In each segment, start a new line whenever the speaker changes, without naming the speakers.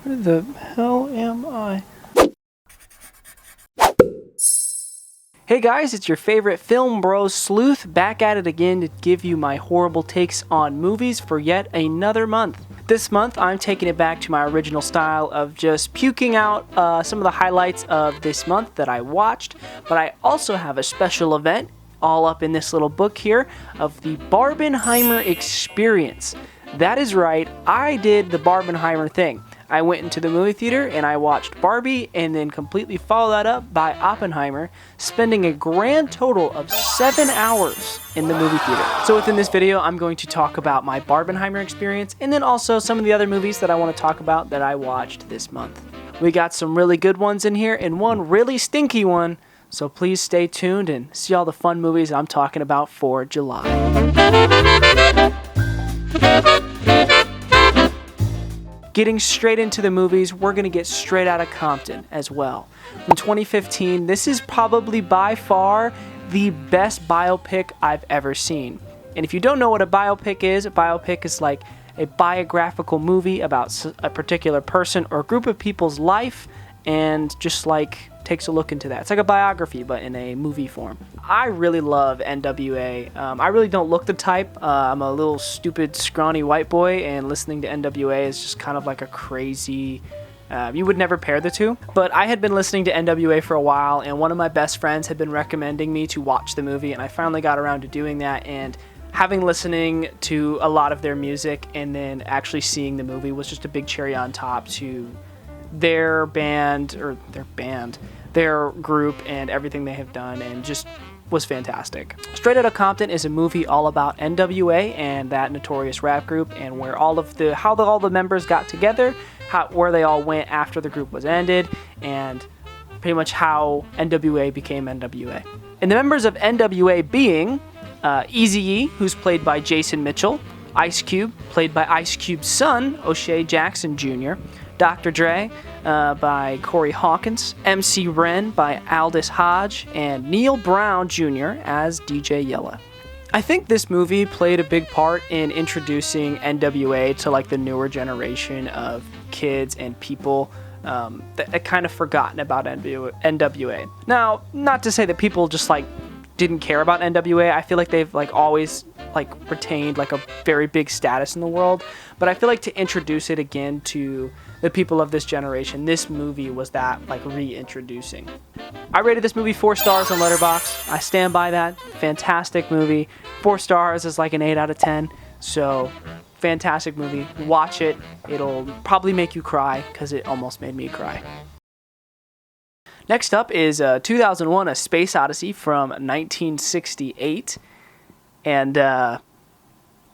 Where the hell am I? Hey guys, it's your favorite film bro Sleuth back at it again to give you my horrible takes on movies for yet another month. This month I'm taking it back to my original style of just puking out some of the highlights of this month that I watched, but I also have a special event all up in this little book here of the Barbenheimer Experience. That is right, I did the Barbenheimer thing. I went into the movie theater and I watched Barbie and then completely followed that up by Oppenheimer, spending a grand total of 7 hours in the movie theater. So within this video, I'm going to talk about my Barbenheimer experience and then also some of the other movies that I want to talk about that I watched this month. We got some really good ones in here and one really stinky one, so please stay tuned and see all the fun movies I'm talking about for July. Getting straight into the movies, we're going to get Straight Outta Compton as well. From 2015, this is probably by far the best biopic I've ever seen. And if you don't know what a biopic is like a biographical movie about a particular person or group of people's life and just like takes a look into that. It's like a biography, but in a movie form. I really love NWA. I really don't look the type. I'm a little stupid, scrawny white boy, and listening to NWA is just kind of like a crazy... you would never pair the two. But I had been listening to NWA for a while, and one of my best friends had been recommending me to watch the movie, and I finally got around to doing that, and having listening to a lot of their music and then actually seeing the movie was just a big cherry on top to their group and everything they have done, and just was fantastic. Straight Outta Compton is a movie all about NWA and that notorious rap group, and where all the members got together, where they all went after the group was ended, and pretty much how NWA became NWA. And the members of NWA being Eazy-E, who's played by Jason Mitchell, Ice Cube, played by Ice Cube's son, O'Shea Jackson Jr., Dr. Dre by Corey Hawkins, MC Ren by Aldous Hodge, and Neil Brown Jr. as DJ Yella. I think this movie played a big part in introducing NWA to like the newer generation of kids and people that had kind of forgotten about NWA. Now, not to say that people just like didn't care about NWA. I feel like they've like always like retained like a very big status in the world, but I feel like to introduce it again to the people of this generation, this movie was that like reintroducing. I rated this movie 4 stars on Letterboxd. I stand by that. Fantastic movie. 4 stars is like an 8 out of 10. So fantastic movie. Watch it. It'll probably make you cry because it almost made me cry. Next up is 2001: A Space Odyssey from 1968. And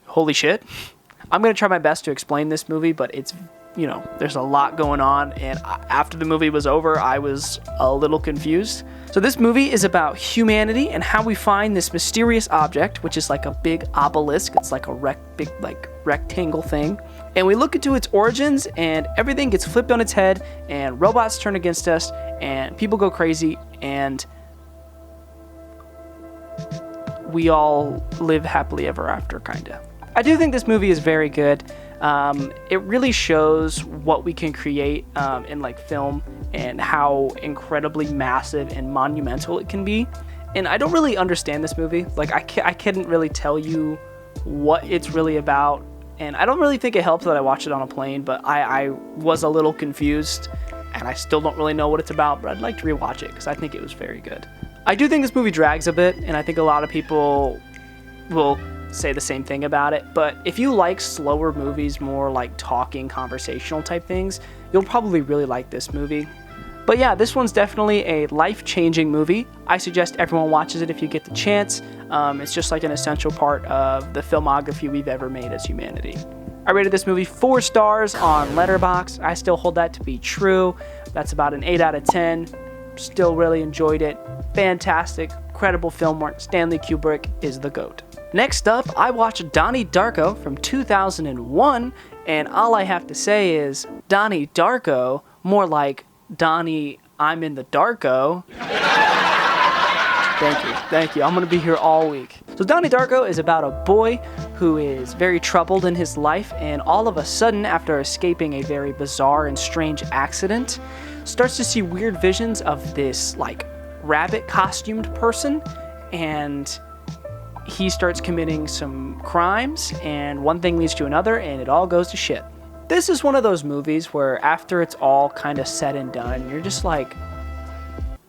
holy shit. I'm going to try my best to explain this movie, but it's, you know, there's a lot going on, and after the movie was over, I was a little confused. So this movie is about humanity and how we find this mysterious object, which is like a big obelisk. It's like a big rectangle thing. And we look into its origins, and everything gets flipped on its head, and robots turn against us, and people go crazy, and we all live happily ever after, kinda. I do think this movie is very good. It really shows what we can create in like film and how incredibly massive and monumental it can be. And I don't really understand this movie. Like I couldn't really tell you what it's really about. And I don't really think it helped that I watched it on a plane, but I was a little confused and I still don't really know what it's about, but I'd like to rewatch it because I think it was very good. I do think this movie drags a bit, and I think a lot of people will say the same thing about it, but if you like slower movies, more like talking, conversational type things, you'll probably really like this movie. But yeah, this one's definitely a life-changing movie. I suggest everyone watches it if you get the chance. It's just like an essential part of the filmography we've ever made as humanity. I rated this movie 4 stars on Letterboxd. I still hold that to be true. That's about an 8 out of 10. Still really enjoyed it. Fantastic, incredible film work. Stanley Kubrick is the GOAT. Next up, I watched Donnie Darko from 2001, and all I have to say is Donnie Darko, more like Donnie, I'm in the Darko. Thank you. I'm gonna be here all week. So Donnie Darko is about a boy who is very troubled in his life, and all of a sudden, after escaping a very bizarre and strange accident, starts to see weird visions of this like rabbit costumed person, and he starts committing some crimes, and one thing leads to another, and it all goes to shit. This is one of those movies where after it's all kind of said and done, you're just like,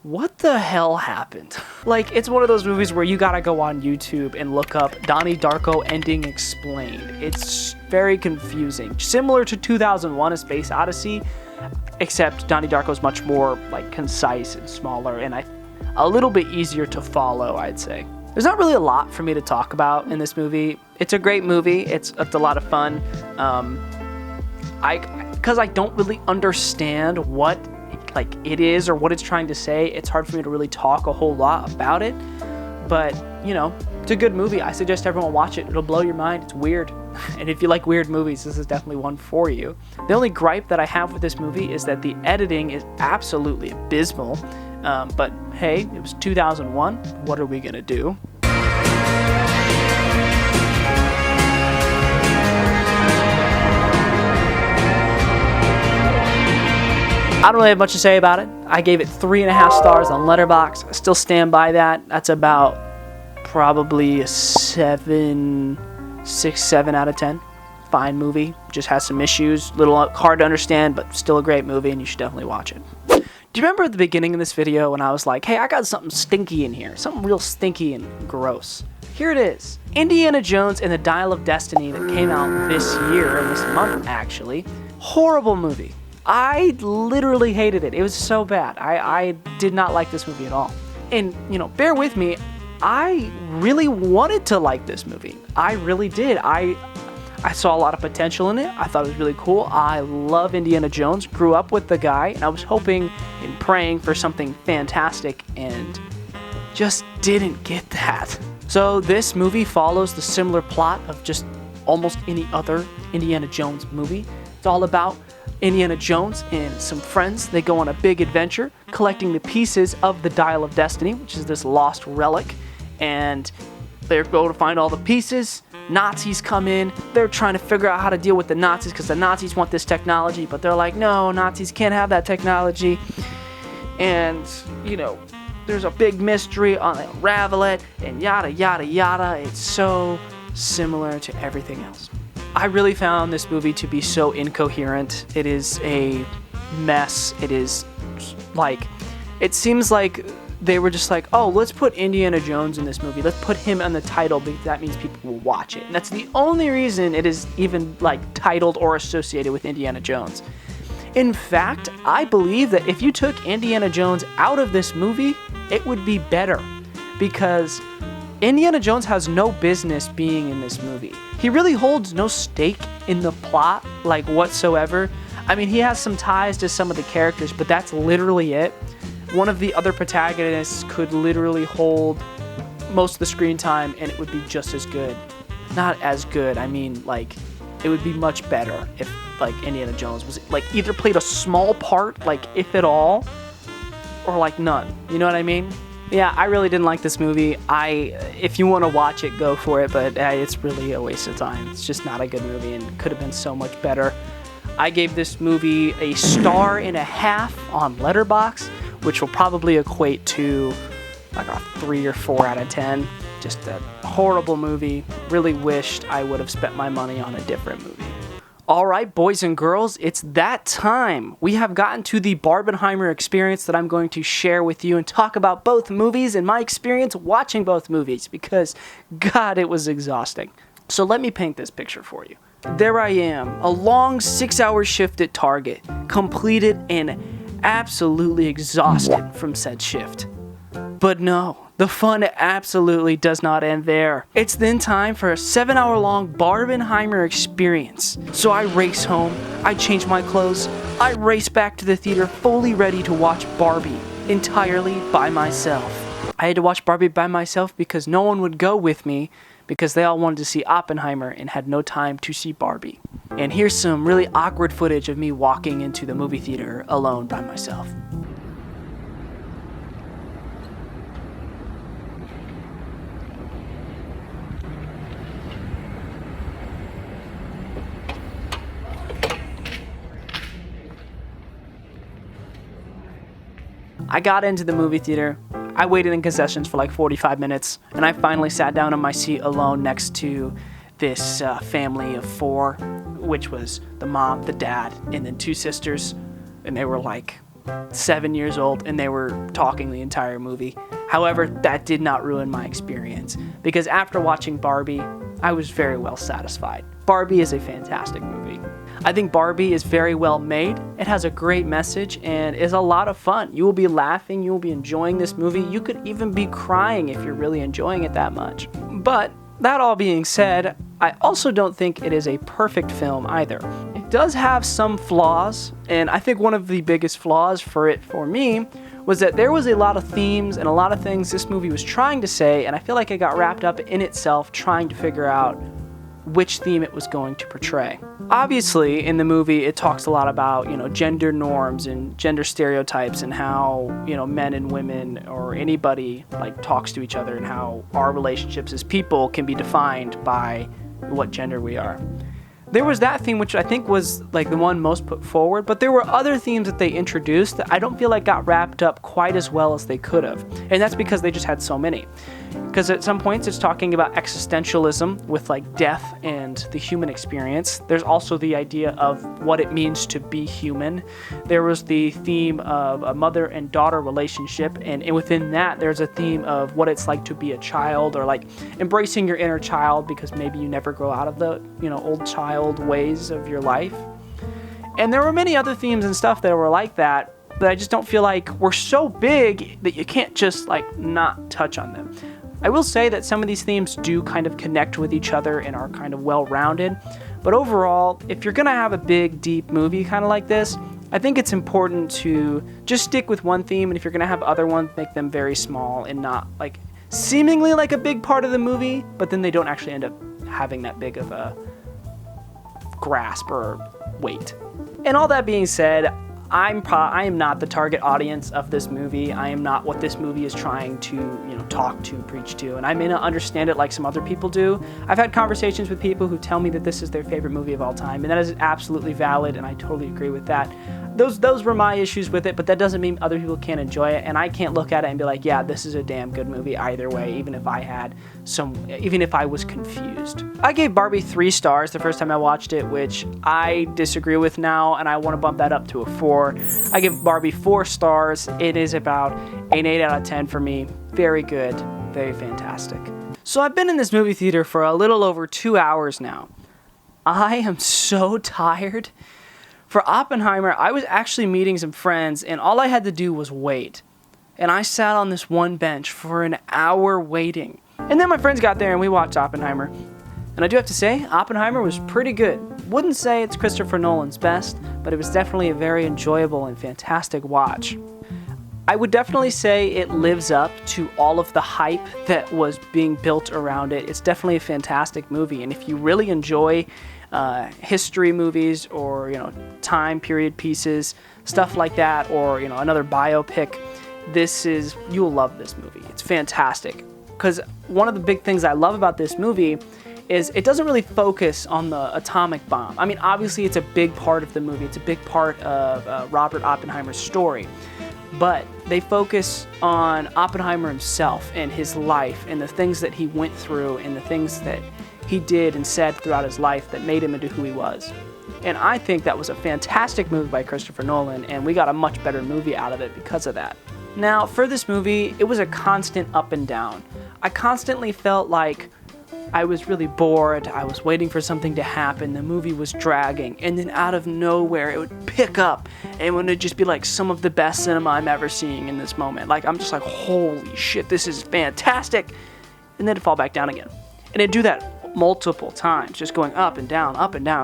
what the hell happened? Like, it's one of those movies where you gotta go on YouTube and look up Donnie Darko ending explained. It's very confusing. Similar to 2001: A Space Odyssey, except Donnie Darko is much more like concise and smaller, and a little bit easier to follow, I'd say. There's not really a lot for me to talk about in this movie. It's a great movie. It's a lot of fun. Because I don't really understand what like it is or what it's trying to say, it's hard for me to really talk a whole lot about it. But, you know, it's a good movie. I suggest everyone watch it. It'll blow your mind. It's weird. And if you like weird movies, this is definitely one for you. The only gripe that I have with this movie is that the editing is absolutely abysmal. But hey, it was 2001. What are we gonna do? I don't really have much to say about it. I gave it 3.5 stars on Letterboxd. I still stand by that. That's about probably a 6, 7 out of 10. Fine movie. Just has some issues. A little hard to understand, but still a great movie, and you should definitely watch it. Do you remember at the beginning of this video when I was like, hey, I got something stinky in here. Something real stinky and gross. Here it is. Indiana Jones and the Dial of Destiny that came out this year, or this month actually. Horrible movie. I literally hated it. It was so bad. I did not like this movie at all. And, you know, bear with me, I really wanted to like this movie. I really did. I saw a lot of potential in it. I thought it was really cool. I love Indiana Jones. Grew up with the guy, and I was hoping and praying for something fantastic, and just didn't get that. So this movie follows the similar plot of just almost any other Indiana Jones movie. It's all about Indiana Jones and some friends. They go on a big adventure collecting the pieces of the Dial of Destiny, which is this lost relic, and they go to find all the pieces. Nazis come in. They're trying to figure out how to deal with the Nazis because the Nazis want this technology, but they're like, no, Nazis can't have that technology. And, you know, there's a big mystery on it, unravel it, and yada, yada, yada. It's so similar to everything else. I really found this movie to be so incoherent. It is a mess. It is like, it seems like they were just like, oh, let's put Indiana Jones in this movie. Let's put him on the title because that means people will watch it. And that's the only reason it is even like titled or associated with Indiana Jones. In fact, I believe that if you took Indiana Jones out of this movie, it would be better because Indiana Jones has no business being in this movie. He really holds no stake in the plot, like whatsoever. I mean, he has some ties to some of the characters, but that's literally it. One of the other protagonists could literally hold most of the screen time and it would be just as good. Not as good, I mean, like, it would be much better if, like, Indiana Jones was, like, either played a small part, like, if at all, or, like, none. You know what I mean? Yeah, I really didn't like this movie. If you want to watch it, go for it, but it's really a waste of time. It's just not a good movie and could have been so much better. I gave this movie a 1.5 stars on Letterboxd, which will probably equate to like a 3 or 4 out of 10. Just a horrible movie. Really wished I would have spent my money on a different movie. All right, boys and girls, it's that time. We have gotten to the Barbenheimer Experience that I'm going to share with you and talk about both movies and my experience watching both movies because, God, it was exhausting. So let me paint this picture for you. There I am, a long 6-hour shift at Target, completed and absolutely exhausted from said shift. But no, the fun absolutely does not end there. It's then time for a 7-hour-long Barbenheimer Experience. So I race home, I change my clothes, I race back to the theater fully ready to watch Barbie, entirely by myself. I had to watch Barbie by myself because no one would go with me because they all wanted to see Oppenheimer and had no time to see Barbie. And here's some really awkward footage of me walking into the movie theater alone by myself. I got into the movie theater. I waited in concessions for like 45 minutes, and I finally sat down in my seat alone next to this family of 4, which was the mom, the dad, and then 2 sisters, and they were like 7 years old, and they were talking the entire movie. However, that did not ruin my experience, because after watching Barbie, I was very well satisfied. Barbie is a fantastic movie. I think Barbie is very well made. It has a great message and is a lot of fun. You will be laughing, you will be enjoying this movie. You could even be crying if you're really enjoying it that much. But that all being said, I also don't think it is a perfect film either. It does have some flaws, and I think one of the biggest flaws for me was that there was a lot of themes and a lot of things this movie was trying to say, and I feel like it got wrapped up in itself trying to figure out which theme it was going to portray. Obviously, in the movie, it talks a lot about, gender norms and gender stereotypes and how, men and women or anybody talks to each other, and how our relationships as people can be defined by what gender we are. There was that theme, which I think was the one most put forward, but there were other themes that they introduced that I don't feel like got wrapped up quite as well as they could have. And that's because they just had so many. Because at some points it's talking about existentialism with death and the human experience. There's also the idea of what it means to be human. There was the theme of a mother and daughter relationship, and within that there's a theme of what it's like to be a child, or embracing your inner child because maybe you never grow out of the old child ways of your life. And there were many other themes and stuff that were like that, but I just don't feel like we're so big that you can't just not touch on them. I will say that some of these themes do kind of connect with each other and are kind of well-rounded, but overall, if you're gonna have a big, deep movie kind of like this, I think it's important to just stick with one theme, and if you're gonna have other ones, make them very small and not seemingly a big part of the movie, but then they don't actually end up having that big of a grasp or weight. And all that being said, I am not the target audience of this movie. I am not what this movie is trying to, talk to, preach to, and I may not understand it like some other people do. I've had conversations with people who tell me that this is their favorite movie of all time, and that is absolutely valid, and I totally agree with that. Those were my issues with it, but that doesn't mean other people can't enjoy it, and I can't look at it and be like, yeah, this is a damn good movie either way, even if I was confused. I gave Barbie 3 stars the first time I watched it, which I disagree with now, and I want to bump that up to a 4. I give Barbie 4 stars. It is about an 8 out of 10 for me. Very good, very fantastic. So I've been in this movie theater for a little over 2 hours now. I am so tired. For Oppenheimer, I was actually meeting some friends, and all I had to do was wait. And I sat on this one bench for an hour waiting. And then my friends got there and we watched Oppenheimer. And I do have to say, Oppenheimer was pretty good. Wouldn't say it's Christopher Nolan's best, but it was definitely a very enjoyable and fantastic watch. I would definitely say it lives up to all of the hype that was being built around it. It's definitely a fantastic movie, and if you really enjoy history movies or time period pieces, stuff like that, or another biopic, you'll love this movie. It's fantastic, because one of the big things I love about this movie is it doesn't really focus on the atomic bomb. I mean, obviously it's a big part of the movie. It's a big part of Robert Oppenheimer's story. But they focus on Oppenheimer himself and his life and the things that he went through and the things that he did and said throughout his life that made him into who he was. And I think that was a fantastic movie by Christopher Nolan, and we got a much better movie out of it because of that. Now, for this movie, it was a constant up and down. I constantly felt like I was really bored, I was waiting for something to happen, the movie was dragging, and then out of nowhere it would pick up, and it would just be some of the best cinema I'm ever seeing in this moment. I'm just holy shit, this is fantastic, and then it'd fall back down again. And it'd do that multiple times, just going up and down,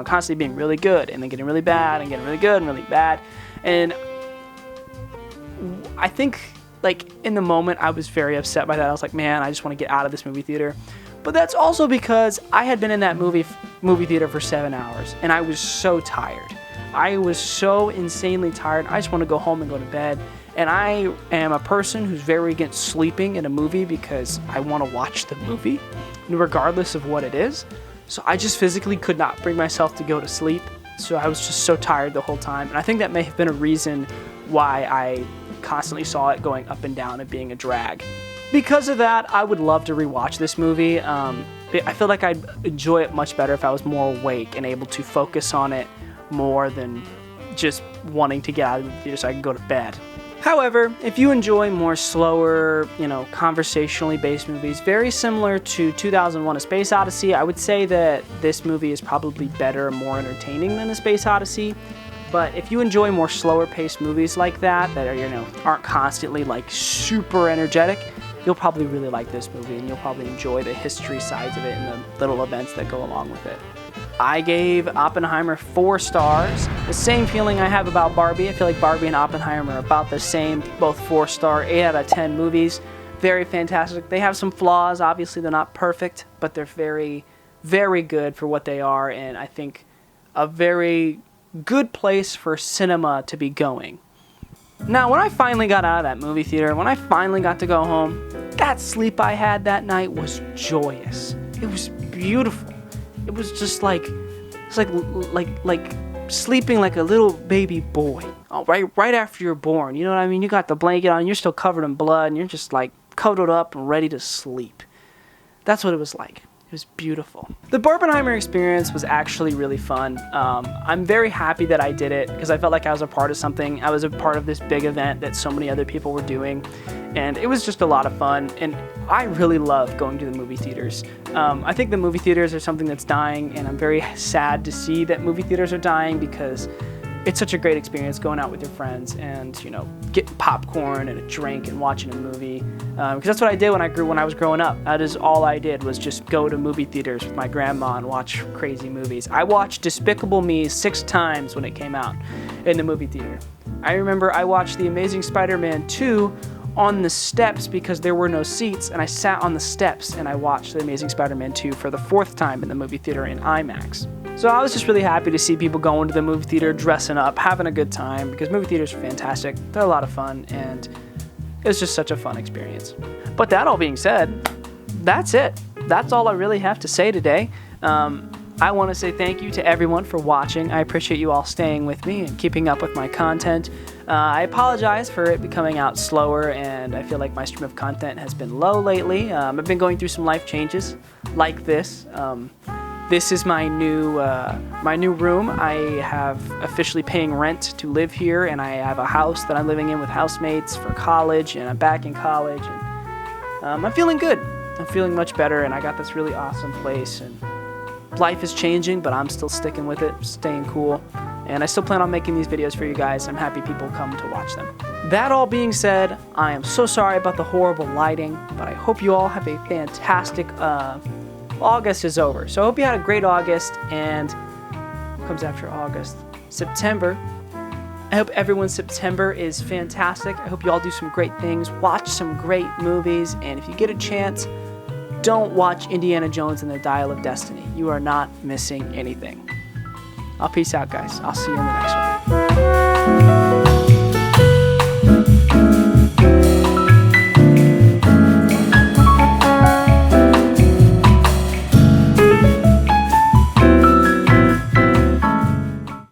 constantly being really good, and then getting really bad, and getting really good, and really bad. And I think, in the moment, I was very upset by that. I was like, man, I just want to get out of this movie theater. But that's also because I had been in that movie theater for 7 hours, and I was so tired. I was so insanely tired. I just want to go home and go to bed. And I am a person who's very against sleeping in a movie because I want to watch the movie, regardless of what it is. So I just physically could not bring myself to go to sleep. So I was just so tired the whole time. And I think that may have been a reason why I constantly saw it going up and down and being a drag. Because of that, I would love to rewatch this movie. I feel like I'd enjoy it much better if I was more awake and able to focus on it more than just wanting to get out of the theater so I can go to bed. However, if you enjoy more slower, conversationally based movies, very similar to 2001: A Space Odyssey, I would say that this movie is probably better, more entertaining than A Space Odyssey. But if you enjoy more slower paced movies like that are, aren't constantly like super energetic, you'll probably really like this movie, and you'll probably enjoy the history sides of it and the little events that go along with it. I gave Oppenheimer 4 stars. The same feeling I have about Barbie. I feel like Barbie and Oppenheimer are about the same, both 4-star, 8 out of 10 movies. Very fantastic. They have some flaws. Obviously, they're not perfect, but they're very, very good for what they are, and I think a very good place for cinema to be going. Now, when I finally got out of that movie theater, when I finally got to go home, that sleep I had that night was joyous. It was beautiful. It was just like sleeping like a little baby boy. Right after you're born. You know what I mean? You got the blanket on, you're still covered in blood, and you're just like cuddled up and ready to sleep. That's what it was like. It was beautiful. The Barbenheimer Experience was actually really fun. I'm very happy that I did it because I felt like I was a part of something. I was a part of this big event that so many other people were doing, and it was just a lot of fun, and I really love going to the movie theaters. I think the movie theaters are something that's dying, and I'm very sad to see that movie theaters are dying because it's such a great experience going out with your friends and, getting popcorn and a drink and watching a movie. Because that's what I did when I was growing up. That is all I did, was just go to movie theaters with my grandma and watch crazy movies. I watched Despicable Me 6 times when it came out in the movie theater. I remember I watched The Amazing Spider-Man 2 on the steps because there were no seats, and I sat on the steps and I watched The Amazing Spider-Man 2 for the 4th time in the movie theater in IMAX. So I was just really happy to see people going to the movie theater, dressing up, having a good time, because movie theaters are fantastic. They're a lot of fun, and it was just such a fun experience. But that all being said, that's it. That's all I really have to say today. I want to say thank you to everyone for watching. I appreciate you all staying with me and keeping up with my content. I apologize for it coming out slower, and I feel like my stream of content has been low lately. I've been going through some life changes like this. This is my new room. I have officially paying rent to live here, and I have a house that I'm living in with housemates for college, and I'm back in college. And I'm feeling good. I'm feeling much better, and I got this really awesome place. And life is changing, but I'm still sticking with it, staying cool. And I still plan on making these videos for you guys. I'm happy people come to watch them. That all being said, I am so sorry about the horrible lighting, but I hope you all have a fantastic August is over. So I hope you had a great August, and what comes after August? September. I hope everyone's September is fantastic. I hope you all do some great things, watch some great movies, and if you get a chance, don't watch Indiana Jones and the Dial of Destiny. You are not missing anything. I'll peace out, guys. I'll see you in the next one.